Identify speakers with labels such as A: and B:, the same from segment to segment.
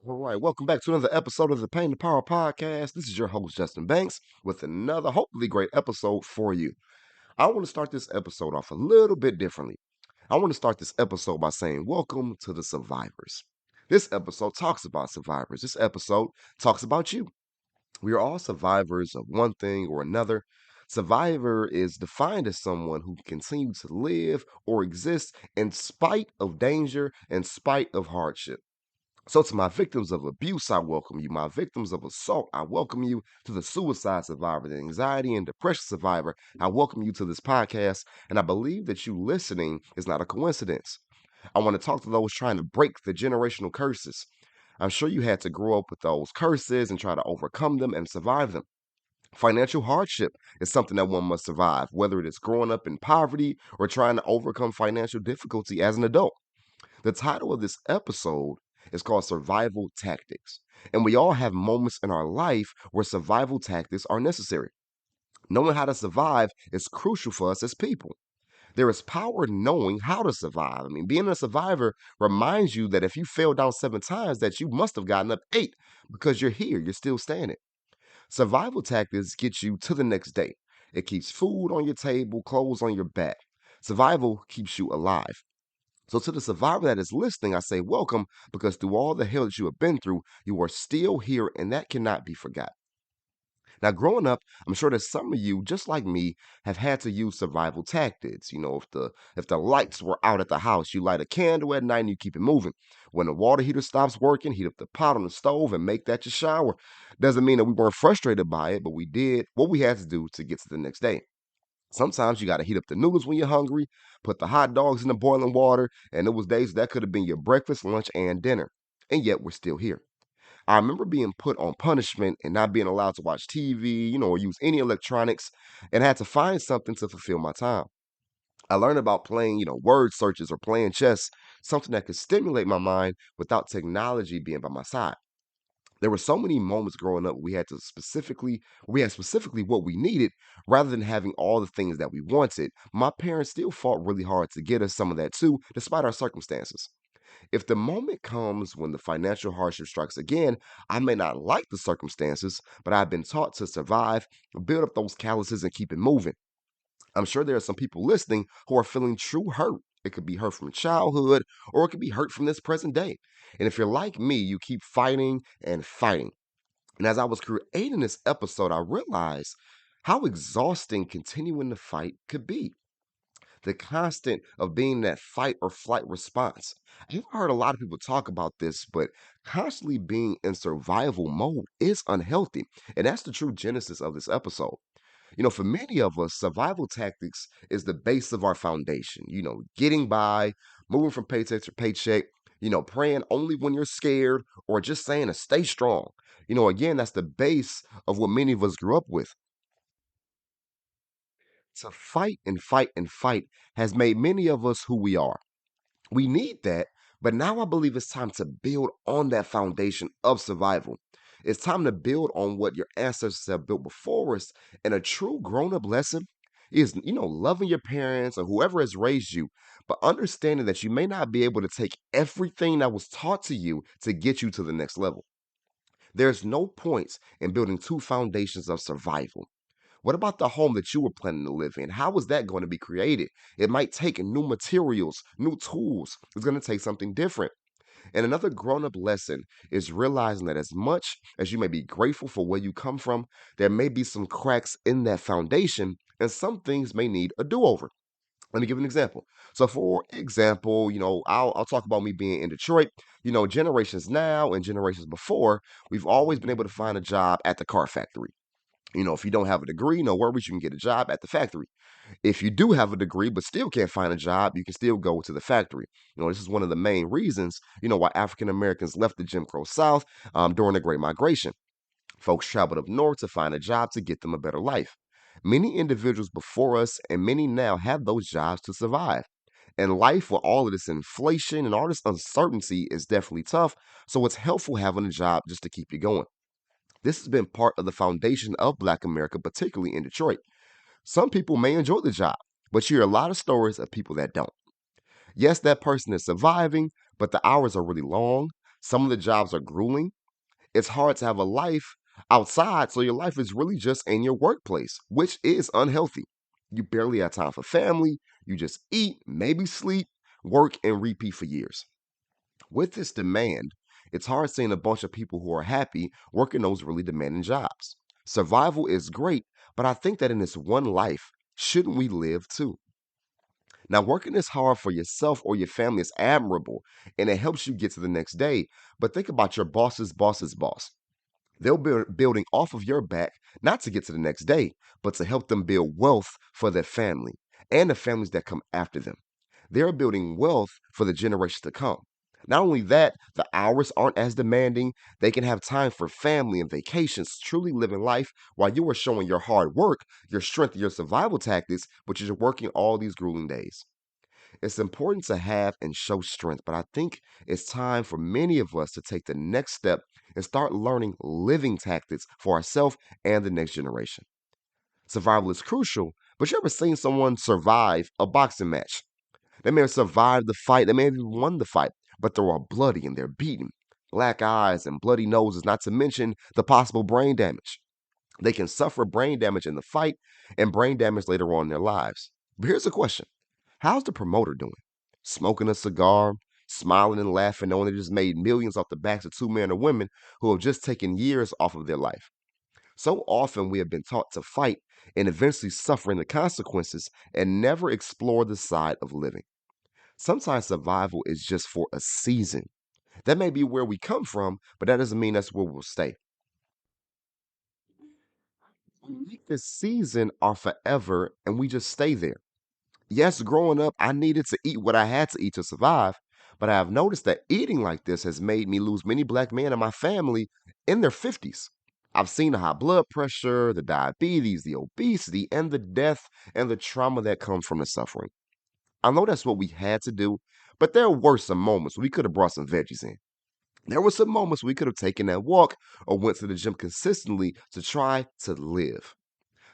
A: All right, welcome back to another episode of the Pain and Power Podcast. This is your host, Justin Banks, with another hopefully great episode for you. I want to start this episode off a little bit differently. I want to start this episode by saying, welcome to the survivors. This episode talks about survivors. This episode talks about you. We are all survivors of one thing or another. Survivor is defined as someone who continues to live or exist in spite of danger, in spite of hardship. So, to my victims of abuse, I welcome you. My victims of assault, I welcome you. To the suicide survivor, the anxiety and depression survivor, I welcome you to this podcast. And I believe that you listening is not a coincidence. I want to talk to those trying to break the generational curses. I'm sure you had to grow up with those curses and try to overcome them and survive them. Financial hardship is something that one must survive, whether it is growing up in poverty or trying to overcome financial difficulty as an adult. The title of this episode is called Survival Tactics. And we all have moments in our life where survival tactics are necessary. Knowing how to survive is crucial for us as people. There is power in knowing how to survive. I mean, being a survivor reminds you that if you fell down 7 times, that you must have gotten up 8 because you're here, you're still standing. Survival tactics get you to the next day. It keeps food on your table, clothes on your back. Survival keeps you alive. So, to the survivor that is listening, I say welcome because through all the hell that you have been through, you are still here and that cannot be forgot. Now, growing up, I'm sure that some of you, just like me, have had to use survival tactics. If the lights were out at the house, you light a candle at night and you keep it moving. When the water heater stops working, heat up the pot on the stove and make that your shower. Doesn't mean that we weren't frustrated by it, but we did what we had to do to get to the next day. Sometimes you got to heat up the noodles when you're hungry, put the hot dogs in the boiling water, and it was days that could have been your breakfast, lunch, and dinner. And yet we're still here. I remember being put on punishment and not being allowed to watch TV, or use any electronics, and had to find something to fulfill my time. I learned about playing, word searches or playing chess, something that could stimulate my mind without technology being by my side. There were so many moments growing up we had specifically what we needed rather than having all the things that we wanted. My parents still fought really hard to get us some of that too, despite our circumstances. If the moment comes when the financial hardship strikes again, I may not like the circumstances, but I've been taught to survive, build up those calluses, and keep it moving. I'm sure there are some people listening who are feeling true hurt. It could be hurt from childhood, or it could be hurt from this present day. And if you're like me, you keep fighting and fighting. And as I was creating this episode, I realized how exhausting continuing to fight could be. The constant of being in that fight or flight response. I've heard a lot of people talk about this, but constantly being in survival mode is unhealthy. And that's the true genesis of this episode. For many of us, survival tactics is the base of our foundation. Getting by, moving from paycheck to paycheck, praying only when you're scared, or just saying to stay strong. Again, that's the base of what many of us grew up with. To fight and fight and fight has made many of us who we are. We need that, but now I believe it's time to build on that foundation of survival. It's time to build on what your ancestors have built before us. And a true grown up lesson is, loving your parents or whoever has raised you, but understanding that you may not be able to take everything that was taught to you to get you to the next level. There's no point in building two foundations of survival. What about the home that you were planning to live in? How is that going to be created? It might take new materials, new tools. It's going to take something different. And another grown up lesson is realizing that as much as you may be grateful for where you come from, there may be some cracks in that foundation, and some things may need a do over. Let me give an example. So, for example, I'll talk about me being in Detroit. Generations now and generations before, we've always been able to find a job at the car factory. If you don't have a degree, no worries, you can get a job at the factory. If you do have a degree but still can't find a job, you can still go to the factory. This is one of the main reasons, why African Americans left the Jim Crow South during the Great Migration. Folks traveled up north to find a job to get them a better life. Many individuals before us and many now have those jobs to survive. And life with all of this inflation and all this uncertainty is definitely tough. So it's helpful having a job just to keep you going. This has been part of the foundation of Black America, particularly in Detroit. Some people may enjoy the job, but you hear a lot of stories of people that don't. Yes, that person is surviving, but the hours are really long. Some of the jobs are grueling. It's hard to have a life outside, so your life is really just in your workplace, which is unhealthy. You barely have time for family. You just eat, maybe sleep, work, and repeat for years. With this demand, it's hard seeing a bunch of people who are happy working those really demanding jobs. Survival is great, but I think that in this one life, shouldn't we live too? Now, working this hard for yourself or your family is admirable and it helps you get to the next day. But think about your boss's boss's boss. They'll be building off of your back, not to get to the next day, but to help them build wealth for their family and the families that come after them. They're building wealth for the generations to come. Not only that, the hours aren't as demanding. They can have time for family and vacations, truly living life while you are showing your hard work, your strength, your survival tactics, but you're working all these grueling days. It's important to have and show strength, but I think it's time for many of us to take the next step and start learning living tactics for ourselves and the next generation. Survival is crucial, but you ever seen someone survive a boxing match? They may have survived the fight, they may have even won the fight, but they're all bloody and they're beaten. Black eyes and bloody noses, not to mention the possible brain damage. They can suffer brain damage in the fight and brain damage later on in their lives. But here's the question: how's the promoter doing? Smoking a cigar, smiling and laughing, knowing they just made millions off the backs of two men or women who have just taken years off of their life. So often we have been taught to fight and eventually suffering the consequences and never explore the side of living. Sometimes survival is just for a season. That may be where we come from, but that doesn't mean that's where we'll stay. We make this season our forever and we just stay there. Yes, growing up, I needed to eat what I had to eat to survive, but I have noticed that eating like this has made me lose many black men in my family in their 50s. I've seen the high blood pressure, the diabetes, the obesity, and the death and the trauma that comes from the suffering. I know that's what we had to do, but there were some moments we could have brought some veggies in. There were some moments we could have taken that walk or went to the gym consistently to try to live.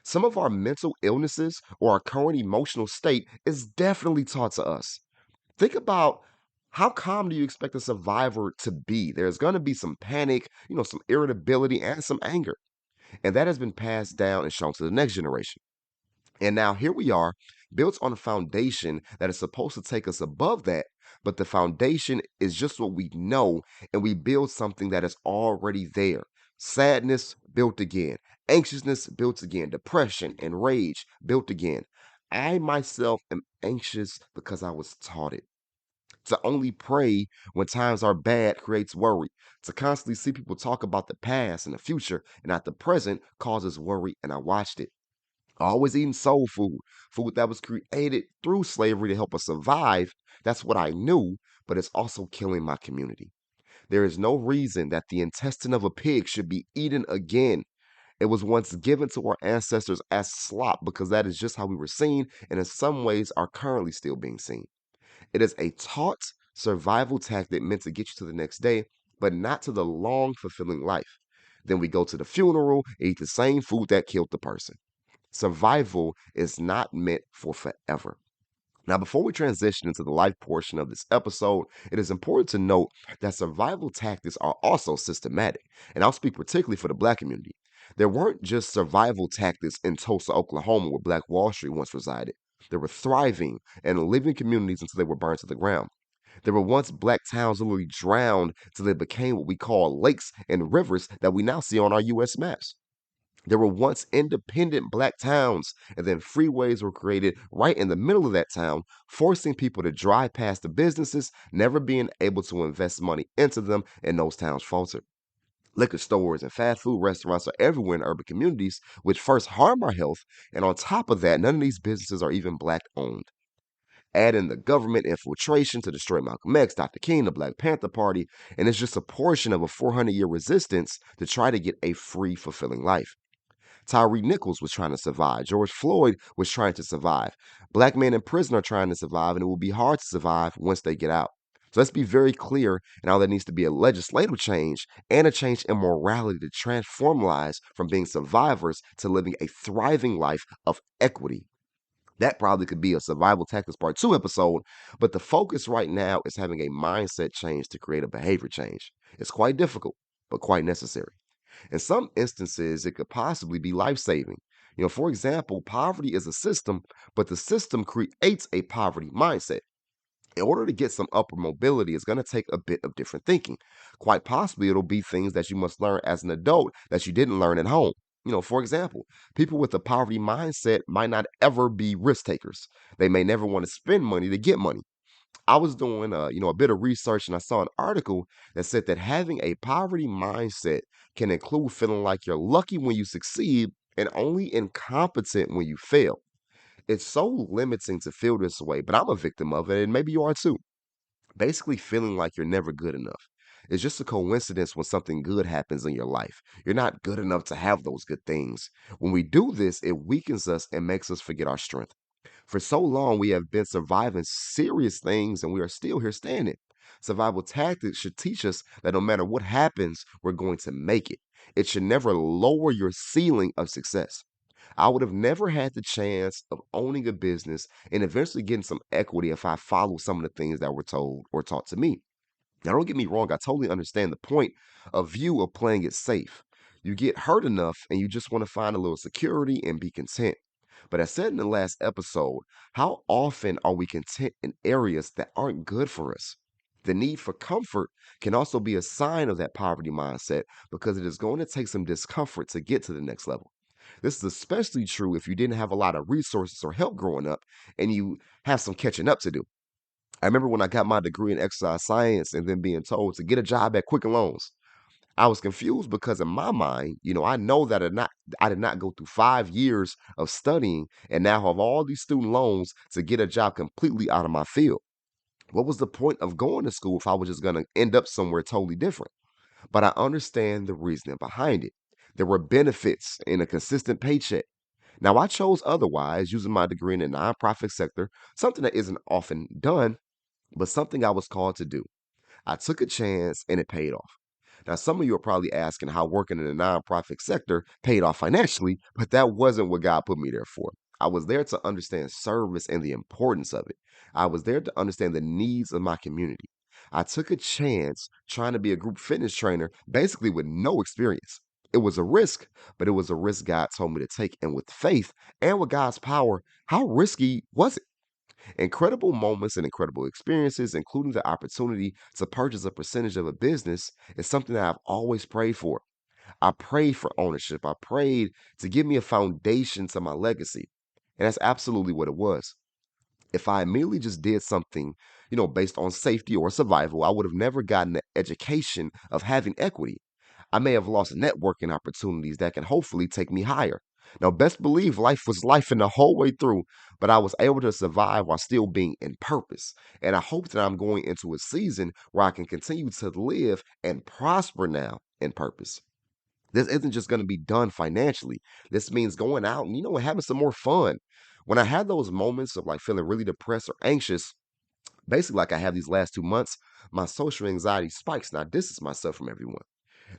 A: Some of our mental illnesses or our current emotional state is definitely taught to us. Think about how calm do you expect a survivor to be? There's going to be some panic, some irritability and some anger. And that has been passed down and shown to the next generation. And now here we are, built on a foundation that is supposed to take us above that. But the foundation is just what we know, and we build something that is already there. Sadness built again, anxiousness built again, depression and rage built again. I myself am anxious because I was taught it. To only pray when times are bad creates worry. To constantly see people talk about the past and the future and not the present causes worry, and I watched it. Always eating soul food, food that was created through slavery to help us survive. That's what I knew, but it's also killing my community. There is no reason that the intestine of a pig should be eaten again. It was once given to our ancestors as slop because that is just how we were seen, and in some ways are currently still being seen. It is a taught survival tactic meant to get you to the next day, but not to the long, fulfilling life. Then we go to the funeral, eat the same food that killed the person. Survival is not meant for forever. Now, before we transition into the life portion of this episode, it is important to note that survival tactics are also systematic, and I'll speak particularly for the Black community. There weren't just survival tactics in Tulsa, Oklahoma, where Black Wall Street once resided. There were thriving and living communities until they were burned to the ground. There were once Black towns literally drowned till they became what we call lakes and rivers that we now see on our U.S. maps. There were once independent Black towns, and then freeways were created right in the middle of that town, forcing people to drive past the businesses, never being able to invest money into them, and those towns faltered. Liquor stores and fast food restaurants are everywhere in urban communities, which first harm our health, and on top of that, none of these businesses are even Black owned. Add in the government infiltration to destroy Malcolm X, Dr. King, the Black Panther Party, and it's just a portion of a 400-year resistance to try to get a free, fulfilling life. Tyree Nichols was trying to survive. George Floyd was trying to survive. Black men in prison are trying to survive, and it will be hard to survive once they get out. So let's be very clear, and now there needs to be a legislative change and a change in morality to transform lives from being survivors to living a thriving life of equity. That probably could be a survival tactics part two episode, but the focus right now is having a mindset change to create a behavior change. It's quite difficult, but quite necessary. In some instances, it could possibly be life saving. For example, poverty is a system, but the system creates a poverty mindset. In order to get some upper mobility, it's going to take a bit of different thinking. Quite possibly, it'll be things that you must learn as an adult that you didn't learn at home. For example, people with a poverty mindset might not ever be risk takers. They may never want to spend money to get money. I was doing, a bit of research and I saw an article that said that having a poverty mindset can include feeling like you're lucky when you succeed and only incompetent when you fail. It's so limiting to feel this way, but I'm a victim of it, and maybe you are too. Basically, feeling like you're never good enough. It's just a coincidence when something good happens in your life. You're not good enough to have those good things. When we do this, it weakens us and makes us forget our strength. For so long, we have been surviving serious things and we are still here standing. Survival tactics should teach us that no matter what happens, we're going to make it. It should never lower your ceiling of success. I would have never had the chance of owning a business and eventually getting some equity if I followed some of the things that were told or taught to me. Now, don't get me wrong, I totally understand the point of view of playing it safe. You get hurt enough and you just want to find a little security and be content. But as said in the last episode, how often are we content in areas that aren't good for us? The need for comfort can also be a sign of that poverty mindset because it is going to take some discomfort to get to the next level. This is especially true if you didn't have a lot of resources or help growing up and you have some catching up to do. I remember when I got my degree in exercise science and then being told to get a job at Quicken Loans. I was confused because in my mind, I know that I did not go through 5 years of studying and now have all these student loans to get a job completely out of my field. What was the point of going to school if I was just going to end up somewhere totally different? But I understand the reasoning behind it. There were benefits in a consistent paycheck. Now, I chose otherwise using my degree in the nonprofit sector, something that isn't often done, but something I was called to do. I took a chance and it paid off. Now, some of you are probably asking how working in the nonprofit sector paid off financially, but that wasn't what God put me there for. I was there to understand service and the importance of it. I was there to understand the needs of my community. I took a chance trying to be a group fitness trainer, basically with no experience. It was a risk, but it was a risk God told me to take. And with faith and with God's power, how risky was it? Incredible moments and incredible experiences, including the opportunity to purchase a percentage of a business, is something that I've always prayed for. I prayed for ownership. I prayed to give me a foundation to my legacy. And that's absolutely what it was. If I immediately just did something, based on safety or survival, I would have never gotten the education of having equity. I may have lost networking opportunities that can hopefully take me higher. Now, best believe life was life in the whole way through, but I was able to survive while still being in purpose. And I hope that I'm going into a season where I can continue to live and prosper now in purpose. This isn't just going to be done financially. This means going out and, having some more fun. When I had those moments of like feeling really depressed or anxious, basically like I have these last 2 months, my social anxiety spikes and I distance myself from everyone.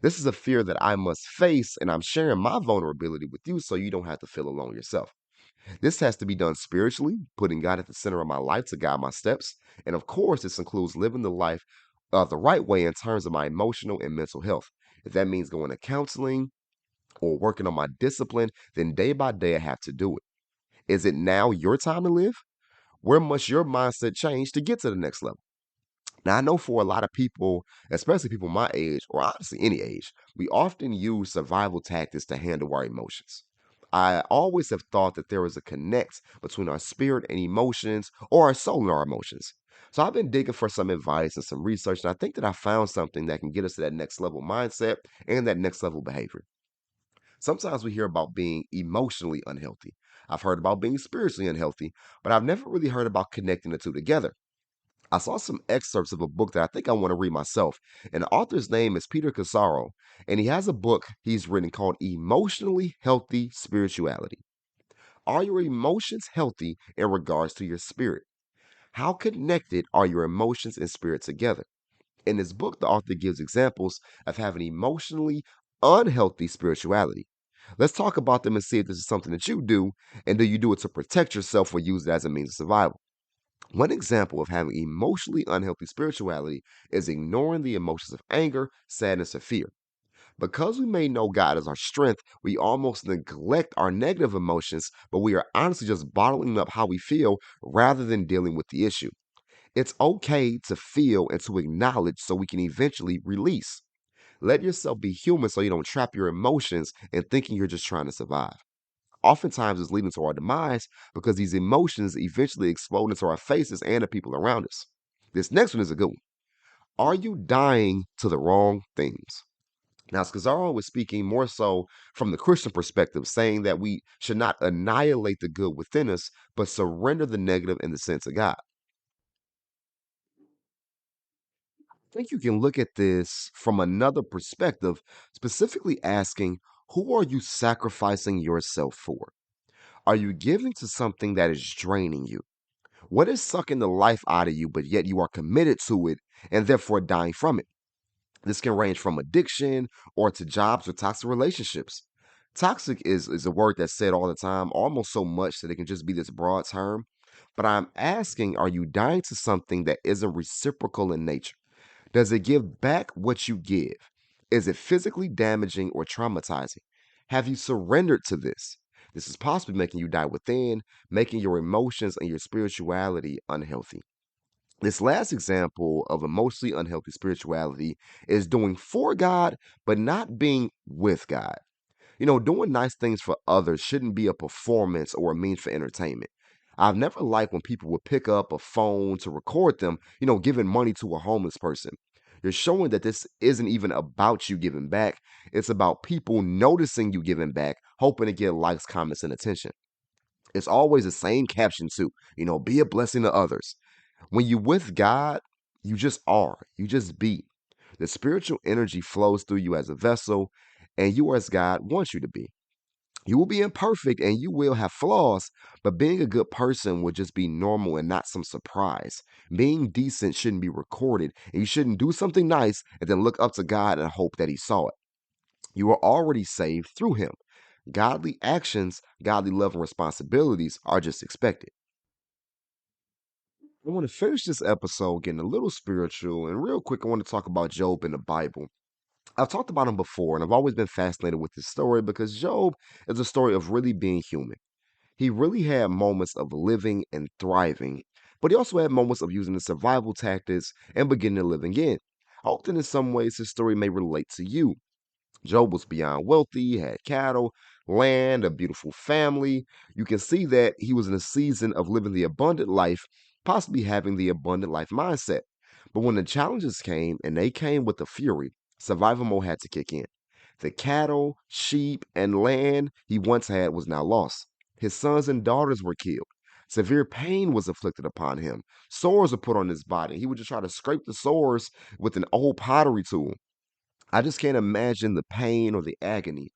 A: This is a fear that I must face, and I'm sharing my vulnerability with you so you don't have to feel alone yourself. This has to be done spiritually, putting God at the center of my life to guide my steps. And of course, this includes living the life the right way in terms of my emotional and mental health. If that means going to counseling or working on my discipline, then day by day I have to do it. Is it now your time to live? Where must your mindset change to get to the next level? Now, I know for a lot of people, especially people my age, or honestly any age, we often use survival tactics to handle our emotions. I always have thought that there is a connect between our spirit and emotions, or our soul and our emotions. So I've been digging for some advice and some research, and I think that I found something that can get us to that next level mindset and that next level behavior. Sometimes we hear about being emotionally unhealthy. I've heard about being spiritually unhealthy, but I've never really heard about connecting the two together. I saw some excerpts of a book that I think I want to read myself. And the author's name is Peter Casaro. And he has a book he's written called Emotionally Healthy Spirituality. Are your emotions healthy in regards to your spirit? How connected are your emotions and spirit together? In this book, the author gives examples of having emotionally unhealthy spirituality. Let's talk about them and see if this is something that you do, and do you do it to protect yourself or use it as a means of survival? One example of having emotionally unhealthy spirituality is ignoring the emotions of anger, sadness, or fear. Because we may know God as our strength, we almost neglect our negative emotions, but we are honestly just bottling up how we feel rather than dealing with the issue. It's okay to feel and to acknowledge so we can eventually release. Let yourself be human so you don't trap your emotions and thinking you're just trying to survive. Oftentimes, it's leading to our demise because these emotions eventually explode into our faces and the people around us. This next one is a good one. Are you dying to the wrong things? Now, Scazzaro was speaking more so from the Christian perspective, saying that we should not annihilate the good within us, but surrender the negative in the sense of God. I think you can look at this from another perspective, specifically asking, who are you sacrificing yourself for? Are you giving to something that is draining you? What is sucking the life out of you, but yet you are committed to it and therefore dying from it? This can range from addiction or to jobs or toxic relationships. Toxic is a word that's said all the time, almost so much that it can just be this broad term. But I'm asking, are you dying to something that isn't reciprocal in nature? Does it give back what you give? Is it physically damaging or traumatizing? Have you surrendered to this? This is possibly making you die within, making your emotions and your spirituality unhealthy. This last example of emotionally unhealthy spirituality is doing for God, but not being with God. Doing nice things for others shouldn't be a performance or a means for entertainment. I've never liked when people would pick up a phone to record them, giving money to a homeless person. You're showing that this isn't even about you giving back. It's about people noticing you giving back, hoping to get likes, comments, and attention. It's always the same caption, too. Be a blessing to others. When you with God, you just are. You just be. The spiritual energy flows through you as a vessel, and you are as God wants you to be. You will be imperfect and you will have flaws, but being a good person will just be normal and not some surprise. Being decent shouldn't be recorded, and you shouldn't do something nice and then look up to God and hope that He saw it. You are already saved through Him. Godly actions, godly love, and responsibilities are just expected. I want to finish this episode getting a little spiritual, and real quick, I want to talk about Job in the Bible. I've talked about him before, and I've always been fascinated with this story because Job is a story of really being human. He really had moments of living and thriving, but he also had moments of using the survival tactics and beginning to live again. Often, in some ways, his story may relate to you. Job was beyond wealthy, he had cattle, land, a beautiful family. You can see that he was in a season of living the abundant life, possibly having the abundant life mindset. But when the challenges came, and they came with a fury, survival mode had to kick in. The cattle, sheep, and land he once had was now lost. His sons and daughters were killed. Severe pain was inflicted upon him. Sores were put on his body. He would just try to scrape the sores with an old pottery tool. I just can't imagine the pain or the agony.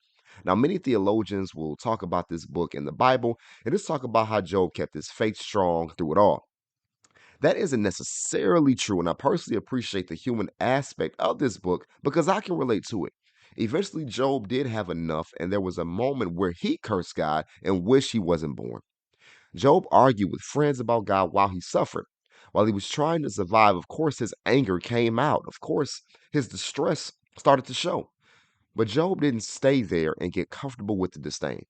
A: Now, many theologians will talk about this book in the Bible and just talk about how Job kept his faith strong through it all. That isn't necessarily true, and I personally appreciate the human aspect of this book because I can relate to it. Eventually, Job did have enough, and there was a moment where he cursed God and wished he wasn't born. Job argued with friends about God while he suffered. While he was trying to survive, of course, his anger came out. Of course, his distress started to show. But Job didn't stay there and get comfortable with the disdain.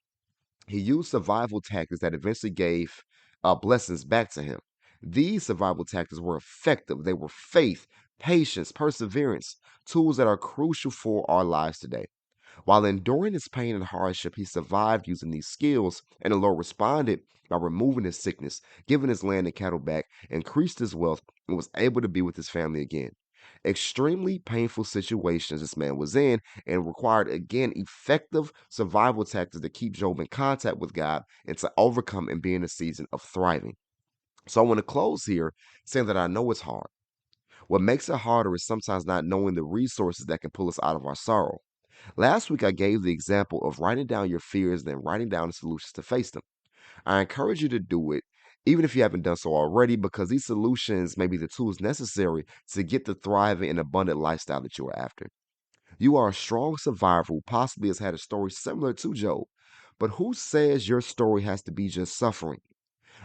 A: He used survival tactics that eventually gave blessings back to him. These survival tactics were effective. They were faith, patience, perseverance, tools that are crucial for our lives today. While enduring his pain and hardship, he survived using these skills, and the Lord responded by removing his sickness, giving his land and cattle back, increased his wealth, and was able to be with his family again. Extremely painful situations this man was in, and required again effective survival tactics to keep Job in contact with God and to overcome and be in a season of thriving. So I want to close here saying that I know it's hard. What makes it harder is sometimes not knowing the resources that can pull us out of our sorrow. Last week, I gave the example of writing down your fears, then writing down the solutions to face them. I encourage you to do it, even if you haven't done so already, because these solutions may be the tools necessary to get the thriving and abundant lifestyle that you are after. You are a strong survivor who possibly has had a story similar to Job. But who says your story has to be just suffering?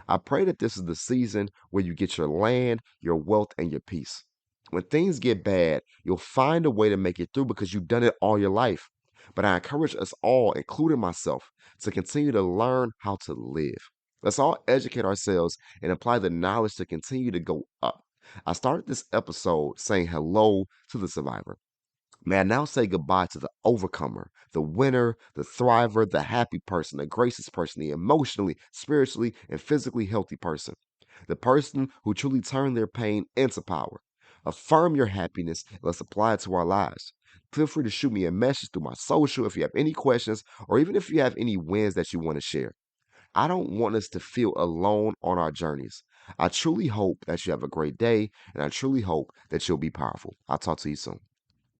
A: I pray that this is the season where you get your land, your wealth, and your peace. When things get bad, you'll find a way to make it through because you've done it all your life. But I encourage us all, including myself, to continue to learn how to live. Let's all educate ourselves and apply the knowledge to continue to go up. I started this episode saying hello to the survivor. May I now say goodbye to the overcomer, the winner, the thriver, the happy person, the gracious person, the emotionally, spiritually, and physically healthy person, the person who truly turned their pain into power. Affirm your happiness and let's apply it to our lives. Feel free to shoot me a message through my social if you have any questions or even if you have any wins that you want to share. I don't want us to feel alone on our journeys. I truly hope that you have a great day and I truly hope that you'll be powerful. I'll talk to you soon.